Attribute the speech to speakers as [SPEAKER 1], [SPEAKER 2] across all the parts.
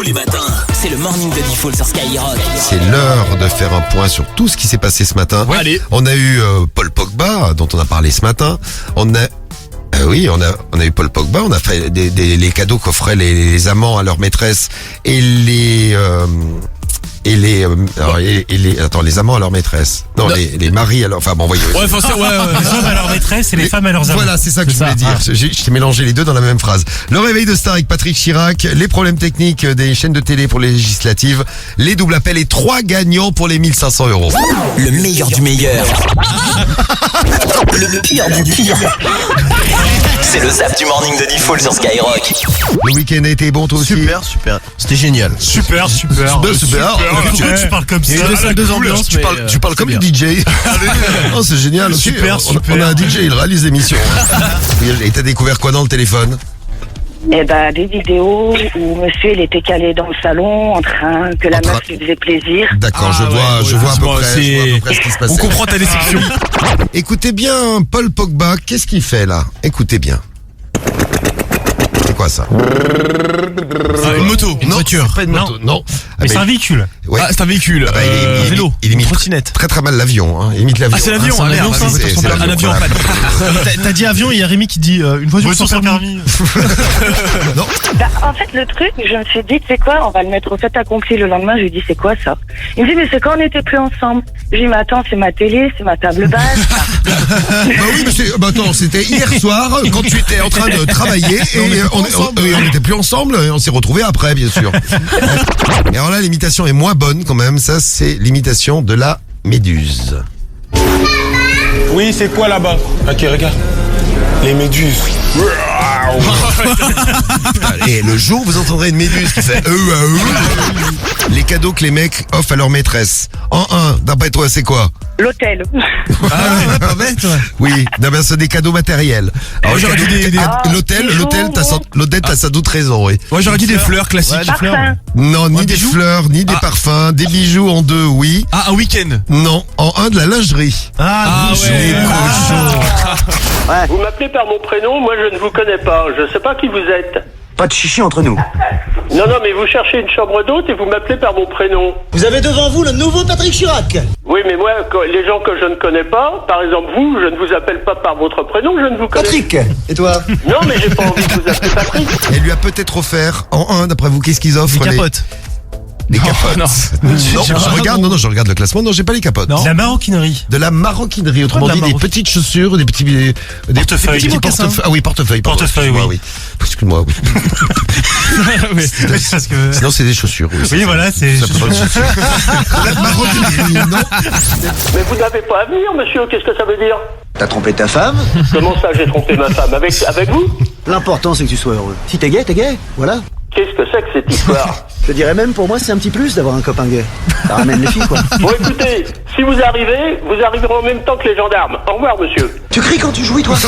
[SPEAKER 1] Tous les matins, c'est le morning de Diffoul sur Skyrock.
[SPEAKER 2] C'est l'heure de faire un point sur tout ce qui s'est passé ce matin.
[SPEAKER 3] Ouais, allez.
[SPEAKER 2] On a eu Paul Pogba, dont on a parlé ce matin. On a eu Paul Pogba. On a fait les cadeaux qu'offraient les amants à leur maîtresse et les amants à leur maîtresse. Non, les maris à leur... Enfin bon, voyez.
[SPEAKER 3] Ouais, faut ça, ouais.
[SPEAKER 4] Les hommes à leur maîtresse et les femmes à leurs amants.
[SPEAKER 2] Voilà, c'est ça que je voulais dire. Je t'ai mélangé les deux dans la même phrase. Le réveil de Star avec Patrick Chirac, les problèmes techniques des chaînes de télé pour les législatives, les doubles appels et 3 gagnants pour les 1500 €.
[SPEAKER 1] Le meilleur du meilleur. Le pire du pire. C'est le zap du morning de Diffoul sur Skyrock.
[SPEAKER 2] Le week-end a été bon, toi aussi?
[SPEAKER 5] Super. C'était génial.
[SPEAKER 4] Super.
[SPEAKER 2] Super.
[SPEAKER 4] Tu parles comme ça.
[SPEAKER 5] Deux ambiances,
[SPEAKER 2] Tu parles comme un DJ. Oh, c'est génial.
[SPEAKER 4] Super.
[SPEAKER 2] On a un DJ, il réalise l'émission. Et t'as découvert quoi dans le téléphone?
[SPEAKER 6] Eh ben, des vidéos où monsieur il était calé dans le salon en train que la meuf lui faisait plaisir.
[SPEAKER 2] D'accord, je vois à peu près ce qui se passait.
[SPEAKER 3] On comprend ta déception.
[SPEAKER 2] Écoutez bien, Paul Pogba, qu'est-ce qu'il fait là? Écoutez bien. C'est quoi ça?
[SPEAKER 3] Une moto, une voiture.
[SPEAKER 2] C'est pas une moto, non.
[SPEAKER 4] Mais c'est un véhicule.
[SPEAKER 2] Ouais.
[SPEAKER 3] Ah, c'est un véhicule.
[SPEAKER 2] Ah bah,
[SPEAKER 3] un vélo.
[SPEAKER 2] Il imite
[SPEAKER 5] trottinette.
[SPEAKER 2] très mal l'avion. Hein. Il imite l'avion.
[SPEAKER 3] Ah, c'est l'avion,
[SPEAKER 2] hein,
[SPEAKER 3] un avion, ça.
[SPEAKER 2] c'est
[SPEAKER 3] Un avion en panne.
[SPEAKER 5] T'as dit avion et il y a Rémi qui dit une voiture sans permis.
[SPEAKER 2] Non.
[SPEAKER 6] Bah, en fait, le truc, je me suis dit, tu sais quoi, on va le mettre au fait accompli le lendemain. Je lui dis, c'est quoi ça? Il me dit, mais c'est quand on n'était plus ensemble. Je lui dis, mais attends, c'est ma télé, c'est ma table basse.
[SPEAKER 2] Bah oui, mais attends, c'était hier soir quand tu étais en train de travailler et on n'était plus ensemble et on s'est retrouvés après, bien sûr. Et alors là, l'imitation est moins bonne quand même. Ça, c'est l'imitation de la méduse.
[SPEAKER 7] Oui, c'est quoi là-bas? Ok, regarde. Les méduses.
[SPEAKER 2] Et le jour où vous entendrez une méduse qui fait les cadeaux que les mecs offrent à leur maîtresse. En 1, d'après toi, c'est quoi?
[SPEAKER 6] L'hôtel.
[SPEAKER 5] Ah, pas bête, ouais.
[SPEAKER 2] Oui, d'abord c'est des cadeaux matériels. Alors,
[SPEAKER 3] j'aurais dit
[SPEAKER 2] l'hôtel, t'as sans doute raison, oui.
[SPEAKER 3] Moi, j'aurais dit des fleurs classiques.
[SPEAKER 6] Parfum.
[SPEAKER 2] Non, ni des fleurs, ni des parfums, des bijoux en 2, oui.
[SPEAKER 3] Ah, un week-end.
[SPEAKER 2] Non, en 1 de la lingerie.
[SPEAKER 3] ouais.
[SPEAKER 7] Vous m'appelez par mon prénom, moi je ne vous connais pas. Je sais pas qui vous êtes.
[SPEAKER 8] Pas de chichi entre nous.
[SPEAKER 7] Non, mais vous cherchez une chambre d'hôte et vous m'appelez par mon prénom.
[SPEAKER 8] Vous avez devant vous le nouveau Patrick Chirac.
[SPEAKER 7] Oui, mais moi, les gens que je ne connais pas, par exemple vous, je ne vous appelle pas par votre prénom, je ne vous connais
[SPEAKER 8] Patrick. Et toi?
[SPEAKER 7] Non, mais j'ai pas envie de vous appeler Patrick.
[SPEAKER 2] Elle lui a peut-être offert, en 1, d'après vous, qu'est-ce qu'ils offrent?
[SPEAKER 5] Des capotes.
[SPEAKER 2] Des capotes.
[SPEAKER 3] non.
[SPEAKER 2] Je regarde le classement. Non, j'ai pas les capotes.
[SPEAKER 4] De la maroquinerie.
[SPEAKER 2] De la maroquinerie, autrement dit, des petites chaussures, des petits
[SPEAKER 4] Portefeuilles.
[SPEAKER 2] des petits mocassins. Ah oui, portefeuille.
[SPEAKER 4] Portefeuille, oui.
[SPEAKER 2] Excuse-moi, oui.
[SPEAKER 4] Oui, parce que...
[SPEAKER 2] Sinon, c'est des chaussures.
[SPEAKER 4] Oui, voilà, c'est...
[SPEAKER 2] Ça peut pas être chaussures. La maroquinerie, non.
[SPEAKER 7] Mais vous n'avez pas à venir, monsieur, qu'est-ce que ça veut dire?
[SPEAKER 8] T'as trompé ta femme?
[SPEAKER 7] Comment ça, j'ai trompé ma femme? Avec vous?
[SPEAKER 8] L'important c'est que tu sois heureux. Si t'es gay, voilà.
[SPEAKER 7] Qu'est-ce que c'est que cette histoire?
[SPEAKER 8] Je dirais même pour moi c'est un petit plus d'avoir un copain gay. Ça ramène les filles quoi.
[SPEAKER 7] Bon, écoutez, si vous arriverez en même temps que les gendarmes. Au revoir, monsieur.
[SPEAKER 8] Tu cries quand tu jouis toi?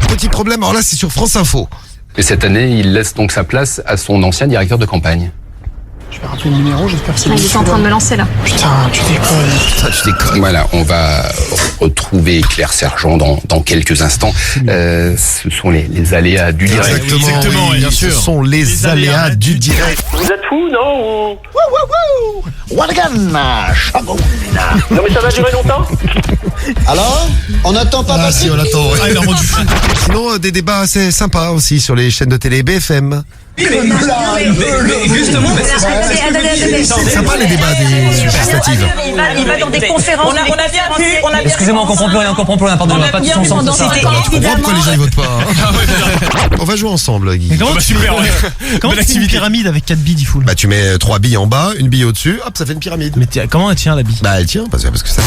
[SPEAKER 2] Petit problème, alors là, c'est sur France Info.
[SPEAKER 9] Et cette année, il laisse donc sa place à son ancien directeur de campagne.
[SPEAKER 7] Je vais rappeler le numéro, j'espère que c'est
[SPEAKER 10] Il est en train de me lancer là.
[SPEAKER 7] Putain, tu déconnes.
[SPEAKER 9] Voilà, on va retrouver Claire Sergent dans quelques instants. Ce sont les aléas du direct.
[SPEAKER 3] Exactement,
[SPEAKER 2] oui,
[SPEAKER 3] bien sûr.
[SPEAKER 2] Ce sont les aléas du direct.
[SPEAKER 7] Vous êtes fous, non? Ou... Non, mais ça va durer longtemps?
[SPEAKER 8] Alors? On n'attend pas
[SPEAKER 2] Ah si, on l'attend. Ouais.
[SPEAKER 3] Ah, il a rendu fou.
[SPEAKER 2] Sinon, des débats assez sympas aussi sur les chaînes de télé BFM.
[SPEAKER 10] Justement,
[SPEAKER 2] C'est sympa les débats des législatives.
[SPEAKER 10] il va dans des conférences. On a
[SPEAKER 5] Excusez-moi, on comprend plus rien, pardon, on va pas tous ensemble.
[SPEAKER 2] Pourquoi les gens ils votent pas On va jouer ensemble, Guy.
[SPEAKER 4] Mais comment
[SPEAKER 3] Super, ouais.
[SPEAKER 4] comment
[SPEAKER 3] Belle
[SPEAKER 4] tu fais une
[SPEAKER 3] activité.
[SPEAKER 4] pyramide avec 4 billes, Diffoul?
[SPEAKER 2] Bah tu mets 3 billes en bas, une bille au-dessus, hop, ça fait une pyramide.
[SPEAKER 4] Mais comment elle tient la bille?
[SPEAKER 2] Bah elle tient parce que ça.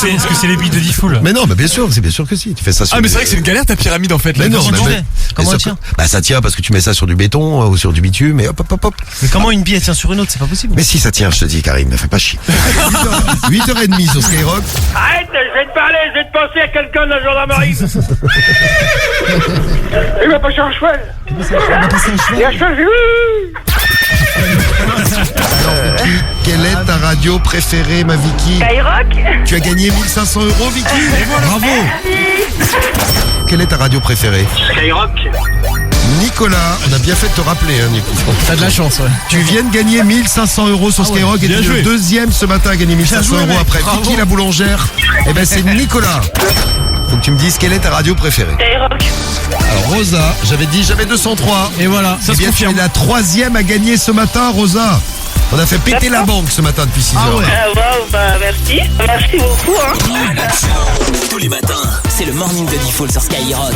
[SPEAKER 4] Est-ce que c'est les billes de Diffoul?
[SPEAKER 2] Mais non, mais bien sûr que si. Tu fais ça sur.
[SPEAKER 3] Ah, mais c'est vrai que c'est une galère ta pyramide en fait.
[SPEAKER 2] Mais non,
[SPEAKER 4] Comment
[SPEAKER 2] ça-
[SPEAKER 4] elle tient?
[SPEAKER 2] Bah ça tient parce que tu mets ça sur du béton ou sur du bitume et hop.
[SPEAKER 4] Mais comment une bille elle tient sur une autre? C'est pas possible.
[SPEAKER 2] Mais si ça tient, je te dis, Karim, ne fais pas chier. 8h30 sur Skyrock.
[SPEAKER 7] Arrête, je vais te parler, je vais te penser à quelqu'un de la gendarmerie. Il va passer un cheval. Il y a un cheval,
[SPEAKER 2] Quelle est ta radio préférée, ma Vicky?
[SPEAKER 6] Skyrock.
[SPEAKER 2] Tu as gagné 1500 €, Vicky. Bravo. Quelle est ta radio préférée?
[SPEAKER 7] Skyrock.
[SPEAKER 2] Nicolas, on a bien fait de te rappeler, hein, Nico.
[SPEAKER 3] T'as de la chance, ouais.
[SPEAKER 2] Tu viens de gagner 1500 € sur Skyrock et tu es le deuxième ce matin à gagner 1500 € après Vicky la boulangère. Eh ben c'est Nicolas. Faut que tu me dises quelle est ta radio préférée. Alors Rosa, j'avais dit j'avais 203.
[SPEAKER 3] Et voilà, ça
[SPEAKER 2] Eh
[SPEAKER 3] se
[SPEAKER 2] bien tu es
[SPEAKER 3] confirme.
[SPEAKER 2] la troisième à gagner ce matin, Rosa. On a fait péter la banque ce matin depuis 6 heures.
[SPEAKER 6] Waouh, bah merci. Merci beaucoup. Hein.
[SPEAKER 1] Tous les matins, c'est le morning de Diffoul sur Skyrock.